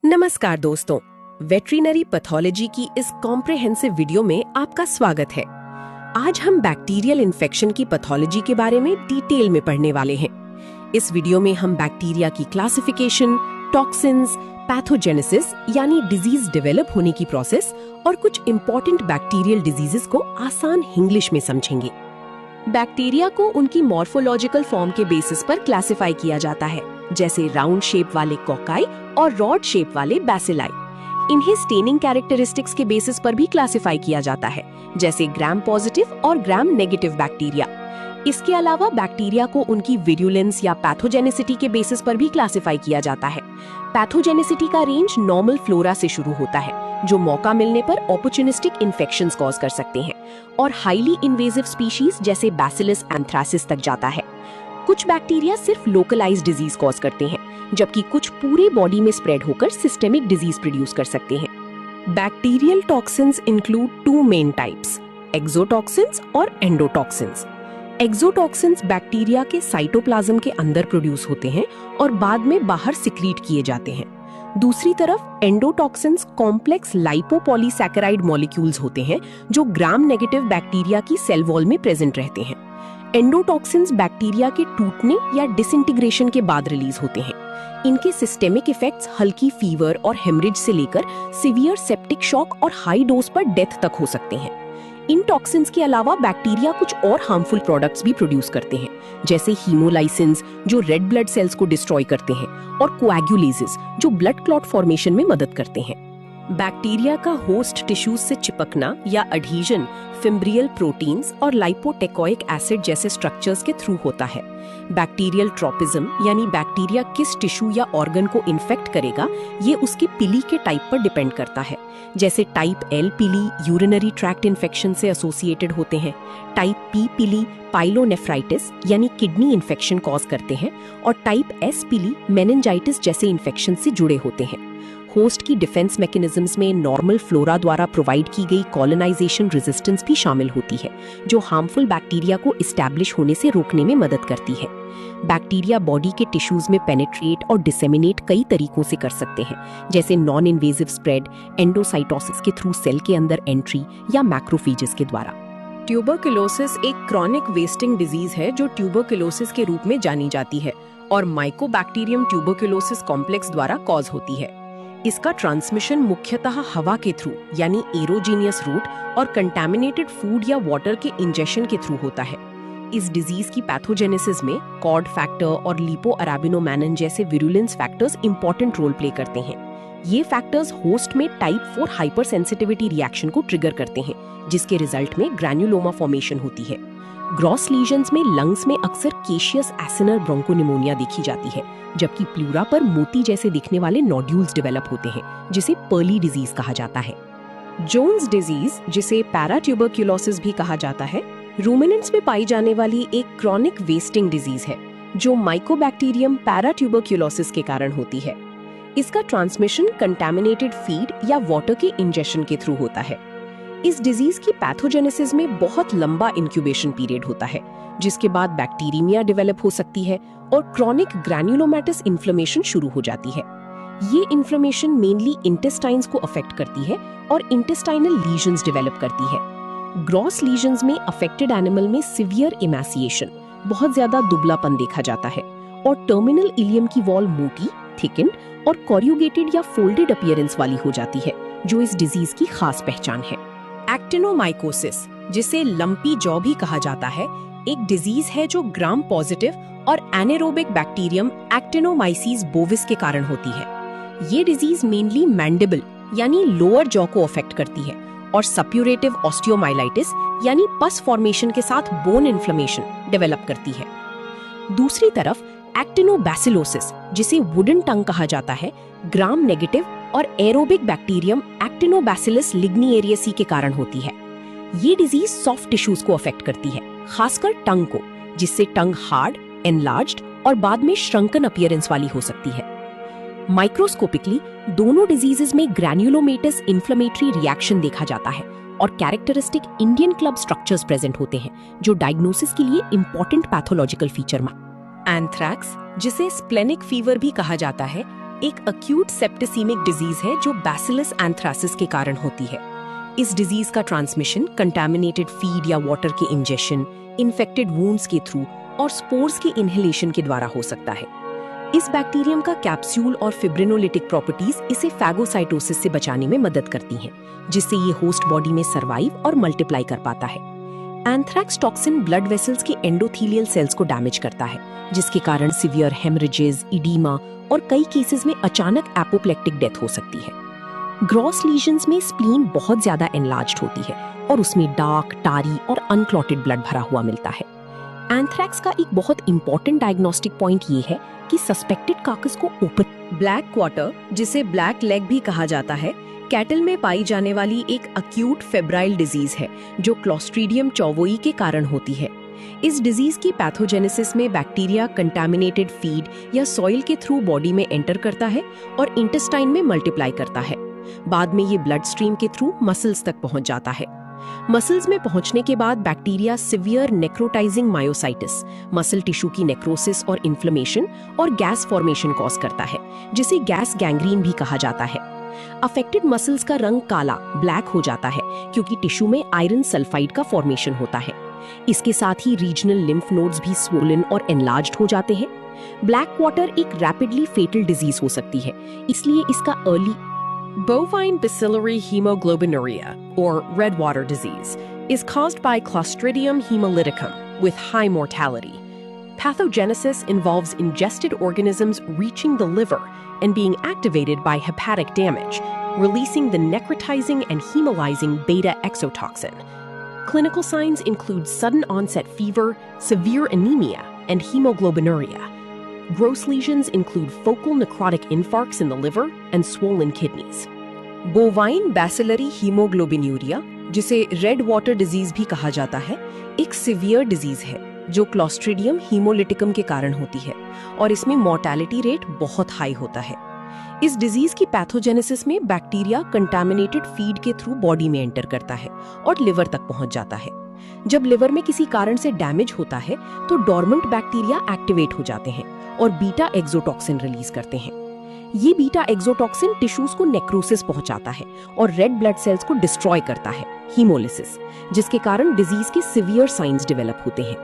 नमस्कार दोस्तों, veterinary pathology की इस कॉम्प्रिहेंसिव वीडियो में आपका स्वागत है। आज हम बैक्टीरियल इन्फेक्शन की पैथोलॉजी के बारे में डिटेल में पढ़ने वाले हैं। इस वीडियो में हम बैक्टीरिया की क्लासिफिकेशन, टॉक्सिन्स, पैथोजेनेसिस यानी डिजीज डेवलप होने की प्रोसेस और कुछ इंपॉर्टेंट बैक्टीरियल डिजीजेस को आसान इंग्लिश में समझेंगे। बैक्टीरिया को उनकी मॉर्फोलॉजिकल फॉर्म के बेसिस पर क्लासिफाई किया जाता है, जैसे राउंड शेप वाले कोकाई और रॉड शेप वाले बैसिलाई। इन्हें स्टेनिंग कैरेक्टरिस्टिक्स के बेसिस पर भी क्लासिफाई किया जाता है, जैसे ग्राम पॉजिटिव और ग्राम नेगेटिव बैक्टीरिया। इसके अलावा बैक्टीरिया को उनकी विरुलेंस या पैथोजेनेसिटी के बेसिस पर भी क्लासिफाई किया जाता है। पैथोजेनेसिटी का रेंज नॉर्मल फ्लोरा से शुरू होता है, जो मौका मिलने पर ऑपर्चुनिस्टिक इन्फेक्शंस कॉज कर सकते हैं, और हाईली इन्वेजिव स्पीशीज जैसे बैसिलस एंथ्रासिस तक जाता है। कुछ बैक्टीरिया सिर्फ लोकलाइज्ड डिजीज कॉज करते हैं, जबकि कुछ पूरे बॉडी में स्प्रेड होकर सिस्टेमिक डिजीज प्रोड्यूस कर सकते हैं। Bacterial toxins include to main types, exotoxins और एंडोटॉक्सिन्स। एक्सोटॉक्सिन्स बैक्टीरिया के साइटोप्लाज्म के अंदर प्रोड्यूस होते हैं और बाद में बाहर सिक्रीट किए जाते हैं। दूसरी तरफ एंडोटॉक्सिन्स कॉम्प्लेक्स लाइपोपॉलीसैकेराइड मॉलिक्यूल्स होते हैं, जो ग्राम नेगेटिव बैक्टीरिया की सेल वॉल में प्रेजेंट रहते हैं। एंडोटॉक्सिन्स बैक्टीरिया के टूटने या डिसइंटीग्रेशन के बाद रिलीज होते हैं। इनके सिस्टेमिक इफेक्ट्स हल्की फीवर और हेमरेज से लेकर सीवियर सेप्टिक शॉक और हाई डोज पर डेथ तक हो सकते हैं। इन टॉक्सिन्स के अलावा बैक्टीरिया कुछ और हार्मफुल प्रोडक्ट्स भी प्रोड्यूस करते हैं, जैसे हीमोलाइसिन्स जो रेड ब्लड सेल्स को डिस्ट्रॉय करते हैं, और कोएगुलेजेस जो ब्लड क्लॉट फॉर्मेशन में मदद करते हैं। बैक्टीरिया का होस्ट टिश्यूज से चिपकना या अडहीजन फिम्ब्रियल प्रोटीन्स और लाइपोटेकोइक एसिड जैसे स्ट्रक्चर्स के थ्रू होता है। बैक्टीरियल ट्रोपिज्म यानी बैक्टीरिया किस टिश्यू या ऑर्गन को इन्फेक्ट करेगा, ये उसके पिली के टाइप पर डिपेंड करता है। जैसे टाइप एल पिली यूरिनरी ट्रैक्ट इन्फेक्शन से एसोसिएटेड होते हैं, टाइप पी पिली पाइलोनेफ्राइटिस यानी किडनी इन्फेक्शन कॉज करते हैं, और टाइप एस पिली मेनिंजाइटिस जैसे इन्फेक्शन से जुड़े होते हैं। होस्ट की डिफेंस मैकेनिज्म्स में नॉर्मल फ्लोरा द्वारा प्रोवाइड की गई कॉलोनाइजेशन रेजिस्टेंस भी शामिल होती है, जो हार्मफुल बैक्टीरिया को इस्टेब्लिश होने से रोकने में मदद करती है। बैक्टीरिया बॉडी के टिश्यूज में पेनिट्रेट और डिसेमिनेट कई तरीकों से कर सकते हैं, जैसे नॉन इन्वेजिव स्प्रेड, एंडोसाइटोसिस के थ्रू सेल के अंदर एंट्री, या मैक्रोफेजेस के द्वारा। ट्यूबरकुलोसिस एक क्रॉनिक वेस्टिंग डिजीज है जो ट्यूबरकुलोसिस के रूप में जानी जाती है और माइकोबैक्टीरियम ट्यूबरकुलोसिस कॉम्प्लेक्स द्वारा कॉज होती है। इसका ट्रांसमिशन मुख्यतः हवा के थ्रू यानी एरोजीनियस रूट और कंटामिनेटेड फूड या वाटर के इंजेक्शन के थ्रू होता है। इस डिजीज की पैथोजेनेसिस में कॉड फैक्टर और लिपोअराबिनोमैनिन जैसे virulence factors important role play करते हैं। ये फैक्टर्स होस्ट में टाइप 4 हाइपर सेंसिटिविटी रिएक्शन को ट्रिगर करते हैं, जिसके रिजल्ट में ग्रैन्युलोमा फॉर्मेशन होती है। ग्रॉस लीजन्स में लंग्स में अक्सर केशियस एसिनल ब्रोंकोनिमोनिया देखी जाती है, जबकि प्लूरा पर मोती जैसे दिखने वाले नोड्यूल्स डेवलप होते हैं, जिसे पर्ली डिजीज कहा जाता है। जोन्स डिजीज, जिसे पैराट्यूबरकुलोसिस भी कहा जाता है, रूमिनेंट्स में पाई जाने वाली एक क्रॉनिक वेस्टिंग डिजीज है, जो माइकोबैक्टीरियम पैराट्यूबरकुलोसिस के कारण होती है। इसका ट्रांसमिशन कंटामिनेटेड फीड या वाटर के इंजेक्शन के थ्रू होता है। इस डिजीज की पैथोजेनेसिस में बहुत लंबा इंक्यूबेशन पीरियड होता है, जिसके बाद बैक्टीरियमिया डेवलप हो सकती है और क्रॉनिक ग्रैन्युलोमेटस इन्फ्लेमेशन शुरू हो जाती है। ये इन्फ्लेमेशन मेनली इंटेस्टाइन्स को अफेक्ट करती है और इंटेस्टाइनल लीजन्स डेवलप करती है। ग्रॉस लीजन्स में अफेक्टेड एनिमल में सिवियर इमैसिएशन, बहुत ज्यादा दुबलापन देखा जाता है, और टर्मिनल इलियम की वॉल मोटी, थिकन्ड और कोरियोगेटेड या फोल्डेड अपीयरेंस वाली हो जाती है, जो इस डिजीज की खास पहचान है। एक्टिनोमाइकोसिस, जिसे लंपी जॉ भी कहा जाता है, एक डिजीज है जो ग्राम पॉजिटिव और एनेरोबिक बैक्टीरियम एक्टिनोमाइसीस बोविस के कारण होती है। ये डिजीज मेनली मैंडिबल यानी लोअर जॉ को अफेक्ट करती है और सप्यूरेटिव ऑस्टियोमाइलाइटिस यानी पस फॉर्मेशन के साथ बोन इन्फ्लेमेशन डेवलप करती है। दूसरी तरफ एक्टिनोबैसिलोसिस, जिसे वुडन टंग कहा जाता है, ग्राम नेगेटिव और एरोबिक बैक्टीरियम एक्टिनोबैसिलस लिग्निएरियसी के कारण होती है। ये डिजीज सॉफ्ट टिश्यूज को अफेक्ट करती है, खासकर टंग को, जिससे टंग हार्ड, एनलार्ज्ड और बाद में श्रंकन अपीयरेंस वाली हो सकती है। माइक्रोस्कोपिकली दोनों डिजीजेस में ग्रैन्युलोमेटस इन्फ्लेमेटरी रिएक्शन देखा जाता है और characteristic Indian club structures present होते हैं, जो डायग्नोसिस के लिए इंपॉर्टेंट पैथोलॉजिकल फीचर मा। एंथ्रैक्स, जिसे स्प्लेनिक फीवर भी कहा जाता है, एक अक्यूट सेप्टिसीमिक डिजीज है जो बैसिलस एंथ्रासिस के कारण होती है। इस डिजीज का ट्रांसमिशन कंटामिनेटेड फीड या वाटर के इंजेक्शन, इन्फेक्टेड वुंड्स के थ्रू और स्पोर्स के इनहेलेशन के द्वारा हो सकता है। इस बैक्टीरियम का कैप्सूल और फिब्रिनोलिटिक प्रॉपर्टीज इसे फैगोसाइटोसिस से बचाने में मदद करती हैं, जिससे ये होस्ट बॉडी में सर्वाइव और मल्टीप्लाई कर पाता है। एंथ्रैक्स टॉक्सिन ब्लड वेसल्स के एंडोथेलियल सेल्स को डैमेज करता है, जिसके कारण सिवियर हेमरेजेस, इडीमा और कई केसेस में अचानक एपोप्लेक्टिक डेथ हो सकती है। ग्रॉस लीजन्स में स्प्लीन बहुत ज्यादा एनलार्ज्ड होती है और उसमें डार्क, टारी और अनक्लॉटेड ब्लड भरा हुआ मिलता है। एंथ्रैक्स का एक बहुत इंपॉर्टेंट डायग्नोस्टिक पॉइंट ये है कि सस्पेक्टेड कार्कस को ओपन ब्लैक क्वार्टर, जिसे ब्लैक लेग भी कहा जाता है, कैटल में पाई जाने वाली एक अक्यूट फेब्राइल डिजीज है जो क्लोस्ट्रीडियम चौवोई के कारण होती है। इस डिजीज की पैथोजेनेसिस में बैक्टीरिया कंटामिनेटेड फीड या सॉइल के थ्रू बॉडी में एंटर करता है और इंटेस्टाइन में मल्टीप्लाई करता है। बाद में ये ब्लड स्ट्रीम के थ्रू मसल्स तक पहुंच जाता है। मसल्स में पहुंचने के बाद bacteria severe necrotizing myositis, muscle tissue की नेक्रोसिस और इन्फ्लेमेशन और गैस फॉर्मेशन कॉज करता है, जिसे गैस गैंग्रीन भी कहा जाता है। अफेक्टेड मसल्स का रंग काला, ब्लैक हो जाता है क्योंकि टिश्यू में आयरन सल्फाइड का फॉर्मेशन होता है। इसके साथ ही रीजनल लिम्फ नोड्स भी स्वोलन और एनलार्ज्ड हो जाते हैं। ब्लैक क्वार्टर एक रैपिडली फेटल डिजीज हो सकती है, इसलिए इसका early Bovine bacillary hemoglobinuria, or red water disease, is caused by Clostridium hemolyticum with high mortality. Pathogenesis involves ingested organisms reaching the liver and being activated by hepatic damage, releasing the necrotizing and hemolyzing beta exotoxin. Clinical signs include sudden onset fever, severe anemia, and hemoglobinuria. Gross lesions include focal necrotic infarcts in the liver and swollen kidneys. Bovine bacillary hemoglobinuria, जिसे red water disease भी कहा जाता है, एक severe disease है जो clostridium हीमोलिटिकम के कारण होती है और इसमें मोर्टेलिटी रेट बहुत हाई होता है। इस डिजीज की पैथोजेनेसिस में बैक्टीरिया कंटामिनेटेड फीड के थ्रू बॉडी में एंटर करता है और लिवर तक पहुंच जाता है। जब लिवर में किसी कारण से डैमेज होता है तो डोर्मेंट बैक्टीरिया एक्टिवेट हो जाते हैं और बीटा एक्सोटॉक्सिन रिलीज करते हैं। ये बीटा एक्सोटॉक्सिन टिश्यूज को नेक्रोसिस पहुंचाता है और रेड ब्लड सेल्स को डिस्ट्रॉय करता है, हीमोलिसिस, जिसके कारण डिजीज के सिवियर साइंस डेवलप होते हैं।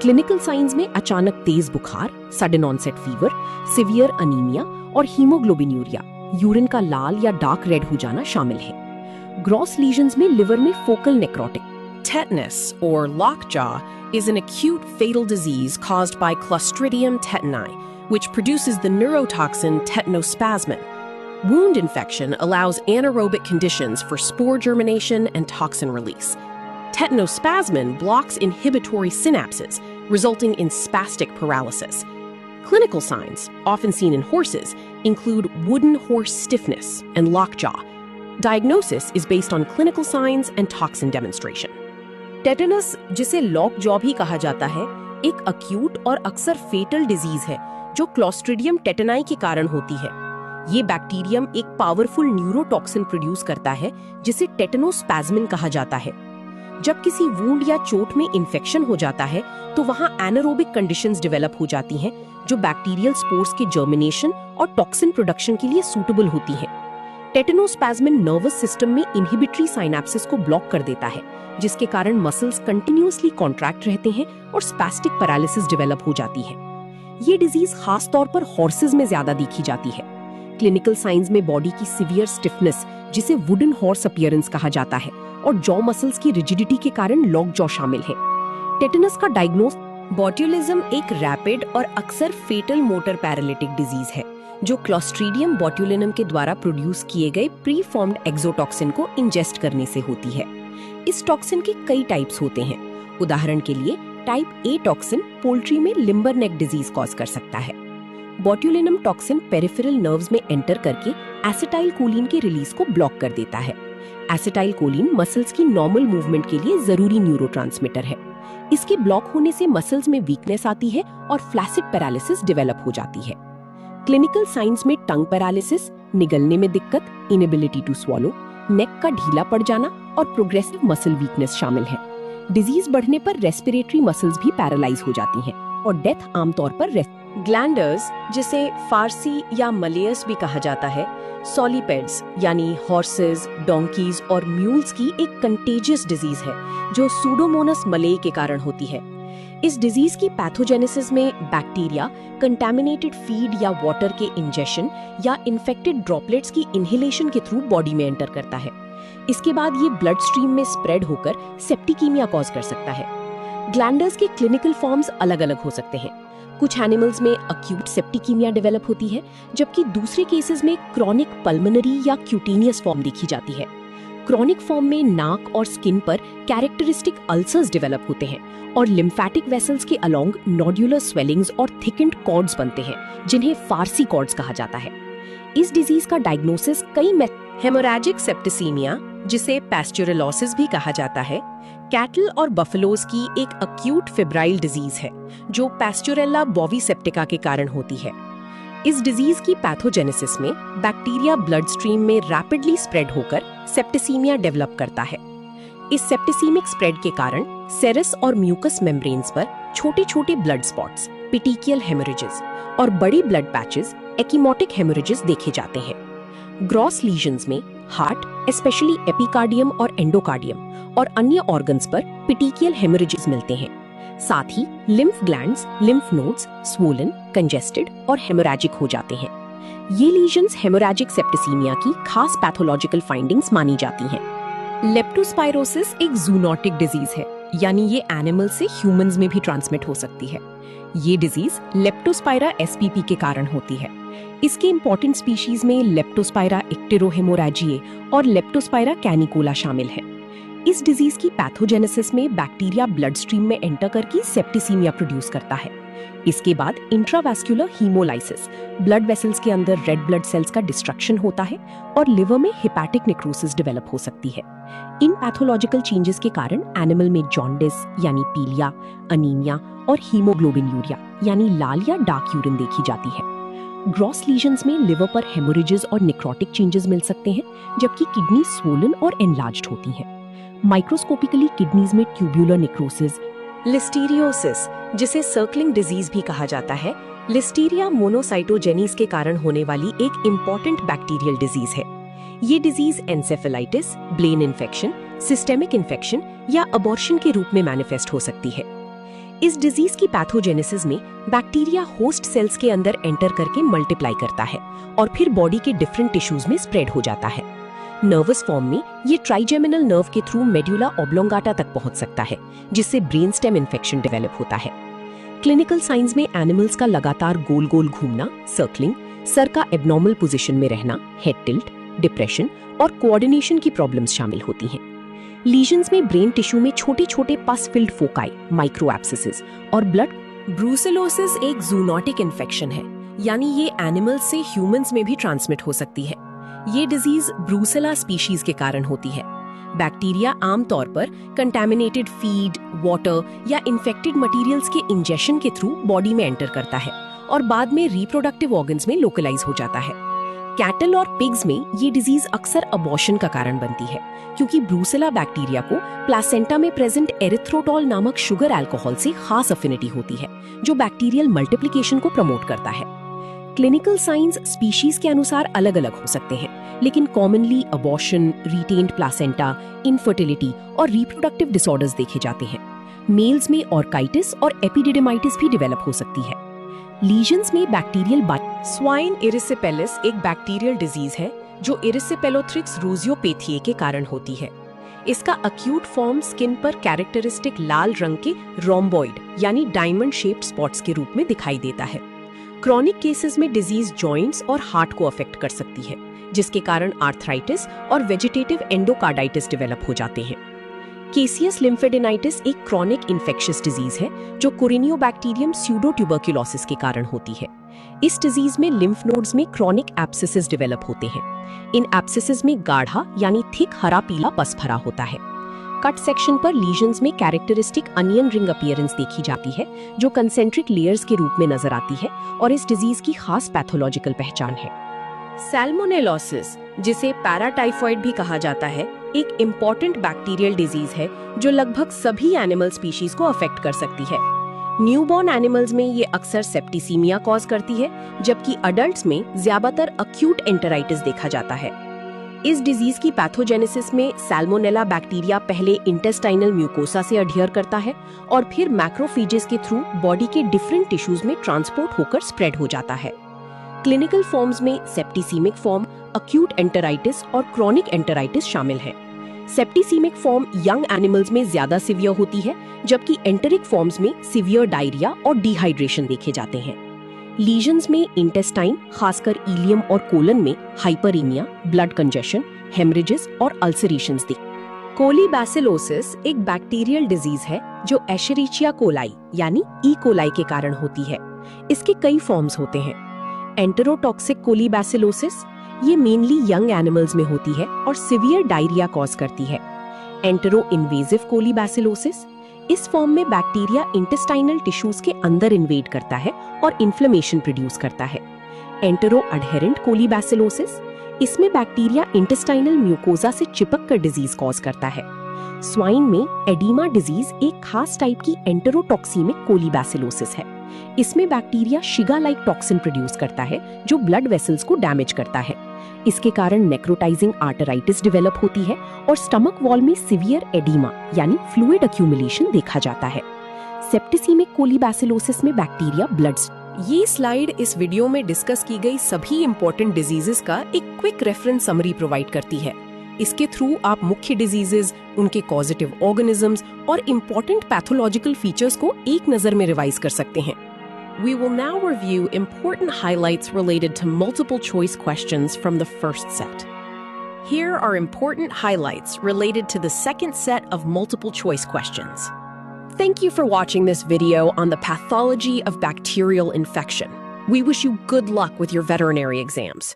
क्लिनिकल साइंस में अचानक तेज बुखार, sudden onset fever, severe anaemia और हीमोग्लोबिन्यूरिया, यूरिन का लाल या डार्क रेड हो जाना शामिल है। ग्रॉस लीजन्स में लिवर में focal necrotic tetanus or lockjaw is an acute fatal disease caused by Clostridium tetani, which produces the neurotoxin tetanospasmin. Wound infection allows anaerobic conditions for spore germination and toxin release. Tetanospasmin blocks inhibitory synapses, resulting in spastic paralysis. Clinical signs, often seen in horses, include wooden horse stiffness and lockjaw. Diagnosis is based on clinical signs and toxin demonstration. Tetanus, जिसे lock jaw भी कहा जाता है, एक acute और अक्सर फेटल disease है जो क्लोस्ट्रीडियम टेटनाई के कारण होती है। ये बैक्टीरियम एक पावरफुल न्यूरोटॉक्सिन प्रोड्यूस करता है जिसे टेटनोस्पैज्मिन कहा जाता है। जब किसी वुंड या चोट में इन्फेक्शन हो जाता है तो वहां एनारोबिक कंडीशंस डेवलप हो जाती हैं जो बैक्टीरियल स्पोर्स के जर्मिनेशन और टॉक्सिन प्रोडक्शन के लिए सूटेबल होती हैं। टेटनोस्पैज्मिन नर्वस सिस्टम में इनहिबिटरी साइनेप्सिस को ब्लॉक कर देता है, जिसके कारण मसल्स कंटिन्यूअसली कॉन्ट्रैक्ट रहते हैं और स्पैस्टिक पैरालिसिस डेवलप हो जाती है। ये डिजीज खास तौर पर हॉर्सेज में ज्यादा देखी जाती है। क्लिनिकल साइंस में बॉडी की सिवियर स्टिफनेस, जिसे वुडन हॉर्स अपीयरेंस कहा जाता है, और जॉ मसल्स की रिजिडिटी के कारण लॉक जॉ शामिल है। टेटनस का डायग्नोस बोट्यूलिज्म एक रैपिड और अक्सर फेटल मोटर पैरालिटिक डिजीज है जो क्लोस्ट्रीडियम बोट्यूलिनम के द्वारा प्रोड्यूस किए गए प्री फॉर्म्ड एक्सोटॉक्सिन को इंजेस्ट करने से होती है। इस टॉक्सिन के कई टाइप्स होते हैं। उदाहरण के लिए टाइप ए टॉक्सिन पोल्ट्री में लिम्बर नेक डिजीज कॉज कर सकता है। बोट्यूलिनम टॉक्सिन पेरिफेरल नर्व्स में एंटर करके एसिटाइल कोलिन के रिलीज को ब्लॉक कर देता है। एसिटाइल कोलिन मसल्स की नॉर्मल मूवमेंट के लिए जरूरी न्यूरोट्रांसमीटर है। इसके ब्लॉक होने से मसल्स में वीकनेस आती है और फ्लैसिड पैरालिसिस डेवलप हो जाती है। क्लिनिकल साइंस में टंग पैरालिसिस, निगलने में दिक्कत, इनएबिलिटी टू स्वॉलो, नेक का ढीला पड़ जाना और प्रोग्रेसिव मसल वीकनेस शामिल है। डिजीज बढ़ने पर रेस्पिरेटरी मसल्स भी पैरालाइज हो जाती हैं और डेथ आमतौर पर ग्लैंडर्स, जिसे फारसी या मलेयस भी कहा जाता है, सॉलिपेड्स यानी हॉर्सेस, डोंकीज और म्यूल्स की एक कंटेजियस डिजीज है जो सूडोमोनास मलेई के कारण होती है। इस डिजीज की पैथोजेनेसिस में बैक्टीरिया कंटामिनेटेड फीड या वाटर के इंजेशन या इन्फेक्टेड ड्रॉपलेट्स की इनहेलेशन के थ्रू बॉडी में एंटर करता है। इसके बाद ये ब्लड स्ट्रीम में स्प्रेड होकर सेप्टिकीमिया कॉज कर सकता है। ग्लैंडर्स के क्लिनिकल फॉर्म्स अलग अलग हो सकते हैं। कुछ एनिमल्स में अक्यूट सेप्टिकीमिया डेवलप होती है, जबकि दूसरे केसेस में क्रॉनिक पल्मोनरी या क्यूटेनियस फॉर्म देखी जाती है। क्रॉनिक फॉर्म में नाक और स्किन पर कैरेक्टरिस्टिक अल्सर्स डेवलप होते हैं और लिम्फेटिक वेसल्स के अलोंग नोड्यूलर स्वेलिंग्स और थिकेंड कॉर्ड्स बनते हैं, जिन्हें फारसी कॉर्ड्स कहा जाता है। इस डिजीज का डायग्नोसिस कई हेमोरैजिक सेप्टिसीमिया, जिसे पैस्चुरेलोसिस भी कहा जाता है, कैटल और बफलोज की एक अक्यूट फेब्राइल डिजीज है जो पैस्चुरेला बोविसेप्टिका के कारण होती है। इस डिजीज की पैथोजेनेसिस में बैक्टीरिया ब्लड स्ट्रीम में रैपिडली स्प्रेड होकर सेप्टिसीमिया डेवलप करता है। इस सेप्टिसीमिक स्प्रेड के कारण सेरस और म्यूकस मेम्ब्रेन्स पर छोटे छोटे ब्लड स्पॉट्स, पिटिकियल हेमोरेजेस और बड़ी ब्लड पैचेस, एकीमोटिक हेमोरेजेस देखे जाते हैं। ग्रॉस लीजन्स में हार्ट, स्पेशली एपिकार्डियम और एंडोकार्डियम और अन्य ऑर्गन्स पर पिटिकियल हेमोरेजेस मिलते हैं। साथ ही lymph glands, lymph nodes swollen, congested और हेमोरैजिक हो जाते हैं। ये लीजन्स हेमोरैजिक सेप्टिसीमिया की खास पैथोलॉजिकल फाइंडिंग्स मानी जाती हैं। लेप्टोस्पाइरोसिस एक जूनोटिक डिजीज है, यानी ये एनिमल से ह्यूमंस में भी ट्रांसमिट हो सकती है। ये डिजीज लेप्टोस्पाइरा एसपीपी के कारण होती है। इसके इंपॉर्टेंट स्पीशीज में लेप्टोस्पाइरा इक्टेरोहेमोरैजिए और लेप्टोस्पाइरा कैनिकोला शामिल है। इस डिजीज की पैथोजेनेसिस में बैक्टीरिया ब्लड स्ट्रीम में एंटर करके सेप्टिसीमिया प्रोड्यूस करता है। इसके बाद इंट्रावैस्कुलर हीमोलाइसिस, ब्लड वेसल्स के अंदर रेड ब्लड सेल्स का डिस्ट्रक्शन होता है और लिवर में हेपेटिक नेक्रोसिस डेवलप हो सकती है। इन पैथोलॉजिकल चेंजेस के कारण एनिमल में जॉन्डिस यानी पीलिया, अनीमिया और हीमोग्लोबिन यूरिया यानी लाल या डार्क यूरिन देखी जाती है। ग्रॉस लीजन्स में लिवर पर हेमोरेजेस और नेक्रोटिक चेंजेस मिल सकते हैं, जबकि किडनी स्वोलन और एनलार्ज्ड होती हैं। माइक्रोस्कोपिकली किडनीज में ट्यूब्यूलर नेक्रोसिस, लिस्टीरियोसिस, जिसे सर्कलिंग डिजीज भी कहा जाता है, लिस्टीरिया मोनोसाइटोजेनीज के कारण होने वाली एक इम्पॉर्टेंट बैक्टीरियल डिजीज है। ये disease encephalitis, brain infection, systemic infection या अबॉर्शन के रूप में मैनिफेस्ट हो सकती है। इस डिजीज की पैथोजेनेसिस में बैक्टीरिया होस्ट सेल्स के अंदर एंटर करके मल्टीप्लाई करता है और फिर बॉडी के डिफरेंट टिश्यूज में स्प्रेड हो जाता है। नर्वस फॉर्म में ये ट्राइजेमिनल नर्व के थ्रू मेड्यूला ऑब्लोंगाटा तक पहुंच सकता है, जिससे ब्रेन स्टेम इन्फेक्शन डेवलप होता है। क्लिनिकल साइंस में एनिमल्स का लगातार गोल गोल घूमना, सर्कलिंग, सर का एब्नॉर्मल पोजीशन में रहना, हेड टिल्ट, डिप्रेशन और कोऑर्डिनेशन की प्रॉब्लम्स शामिल होती हैं। लीजन्स में ब्रेन टिश्यू में छोटे छोटे पस फिल्ड फोकाई, माइक्रो एब्सिसेस और ब्लड। ब्रूसेलोसिस एक जूनोटिक इन्फेक्शन है, यानी ये एनिमल्स से ह्यूमंस में भी ट्रांसमिट हो सकती है। ये डिजीज ब्रूसेला स्पीशीज के कारण होती है। बैक्टीरिया आमतौर पर कंटामिनेटेड फीड, वाटर या इन्फेक्टेड मटेरियल्स के इंजेशन के थ्रू बॉडी में एंटर करता है और बाद में रिप्रोडक्टिव ऑर्गन्स में लोकलाइज हो जाता है। कैटल और पिग्स में ये डिजीज अक्सर अबॉर्शन का कारण बनती है, क्योंकि ब्रूसेला बैक्टीरिया को प्लासेंटा में प्रेजेंट एरिथ्रोटॉल नामक शुगर अल्कोहल से खास अफिनिटी होती है, जो बैक्टीरियल मल्टीप्लिकेशन को प्रमोट करता है। क्लिनिकल साइंस स्पीशीज के अनुसार अलग अलग हो सकते हैं, लेकिन commonly abortion, retained placenta, infertility और रिप्रोडक्टिव डिसऑर्डर्स देखे जाते हैं। मेल्स में ऑर्काइटिस और एपिडिडेमाइटिस भी डेवलप हो सकती है। लीजन्स में बैक्टीरियल स्वाइन इरिसिपेलिस एक बैक्टीरियल डिजीज है जो इरिसिपेलोथ्रिक्स रोजियोपेथिए के कारण होती है। इसका अक्यूट फॉर्म स्किन पर कैरेक्टरिस्टिक लाल रंग के रोम्बॉइड यानी डायमंड शेप्ड स्पॉट्स के रूप में दिखाई देता है। क्रॉनिक केसेस में डिजीज जॉइंट्स और हार्ट को अफेक्ट कर सकती है, जिसके कारण आर्थराइटिस और वेजिटेटिव एंडोकार्डाइटिस डेवलप हो जाते हैं। केसियस लिम्फेडेनाइटिस एक क्रॉनिक इन्फेक्शियस डिजीज है जो कोरिनियोबैक्टीरियम स्यूडोट्यूबरक्यूलोसिस के कारण होती है। इस डिजीज में लिम्फ नोड्स में क्रॉनिक एब्सिसेस डेवलप होते हैं। इन एब्सिसेस में गाढ़ा यानी थिक हरा पीला पस भरा होता है। कट सेक्शन पर लीजन्स में कैरेक्टरिस्टिक अनियन रिंग अपीयरेंस देखी जाती है, जो कंसेंट्रिक लेयर्स के रूप में नजर आती है और इस डिजीज की खास पैथोलॉजिकल पहचान है। सैल्मोनेलोसिस, जिसे पैराटाइफॉइड भी कहा जाता है, एक इम्पॉर्टेंट बैक्टीरियल डिजीज है जो लगभग सभी एनिमल स्पीशीज को अफेक्ट कर सकती है। न्यूबॉर्न एनिमल्स में ये अक्सर सेप्टिसीमिया कॉज करती है, जबकि अडल्ट्स में ज्यादातर अक्यूट एंटेराइटिस देखा जाता है। इस डिजीज की पैथोजेनेसिस में सैल्मोनेला बैक्टीरिया पहले इंटेस्टाइनल म्यूकोसा से अडहियर करता है और फिर मैक्रोफेजेस के थ्रू बॉडी के डिफरेंट टिश्यूज में ट्रांसपोर्ट होकर स्प्रेड हो जाता है। क्लिनिकल फॉर्म्स में सेप्टिसीमिक फॉर्म, अक्यूट एंटेराइटिस और क्रॉनिक एंटेराइटिस शामिल हैं। सेप्टिसीमिक फॉर्म यंग एनिमल्स में ज्यादा सीवियर होती है, जबकि एंटेरिक फॉर्म्स में सीवियर डायरिया और डिहाइड्रेशन देखे जाते हैं। लीजन्स में इंटेस्टाइन, खासकर इलियम और कोलन में हाइपरीमिया, ब्लड कंजेशन, हेमरेजेस और अल्सरेशंस दिख। कोलीबैसिलोसिस एक बैक्टीरियल डिजीज है जो एशेरिचिया कोलाई यानी ई कोलाई के कारण होती है। इसके कई फॉर्म्स होते हैं। एंटेरोटॉक्सिक कोलीबैसिलोसिस ये मेनली यंग एनिमल्स में होती है और सिवियर डायरिया कॉज करती है। एंटेरो इन्वेजिव कोलीबैसिलोसिस, इस फॉर्म में बैक्टीरिया इंटेस्टाइनल टिश्यूज के अंदर इन्वेड करता है और इन्फ्लेमेशन प्रोड्यूस करता है। एंटेरो अडहेरेंट कोलीबैसिलोसिस, इसमें बैक्टीरिया इंटेस्टाइनल म्यूकोसा से चिपक कर डिजीज कॉज करता है। स्वाइन में एडीमा डिजीज एक खास टाइप की एंटेरोटॉक्सीमिक कोलीबैसिलोसिस है। इसमें bacteria Shiga like toxin produce करता है जो ब्लड वेसल्स को डैमेज करता है। इसके कारण नेक्रोटाइजिंग आर्टराइटिस डेवलप होती है और स्टमक वॉल में सिवियर एडीमा यानी फ्लूइड अक्यूमुलेशन देखा जाता है। सेप्टिसीमिक कोलीबैसिलोसिस में बैक्टीरिया ब्लड। ये स्लाइड इस वीडियो में डिस्कस की गई सभी इंपॉर्टेंट डिजीजेस का एक क्विक रेफरेंस समरी प्रोवाइड करती है। इसके थ्रू आप मुख्य डिजीजेस, उनके कॉजेटिव ऑर्गेनिजम्स और इंपॉर्टेंट पैथोलॉजिकल फीचर्स को एक नजर में रिवाइज कर सकते हैं। We will now review important highlights related to multiple choice questions from the first set. Here are important highlights related to the second set of multiple choice questions. Thank you for watching this video on the pathology of bacterial infection. We wish you good luck with your veterinary exams.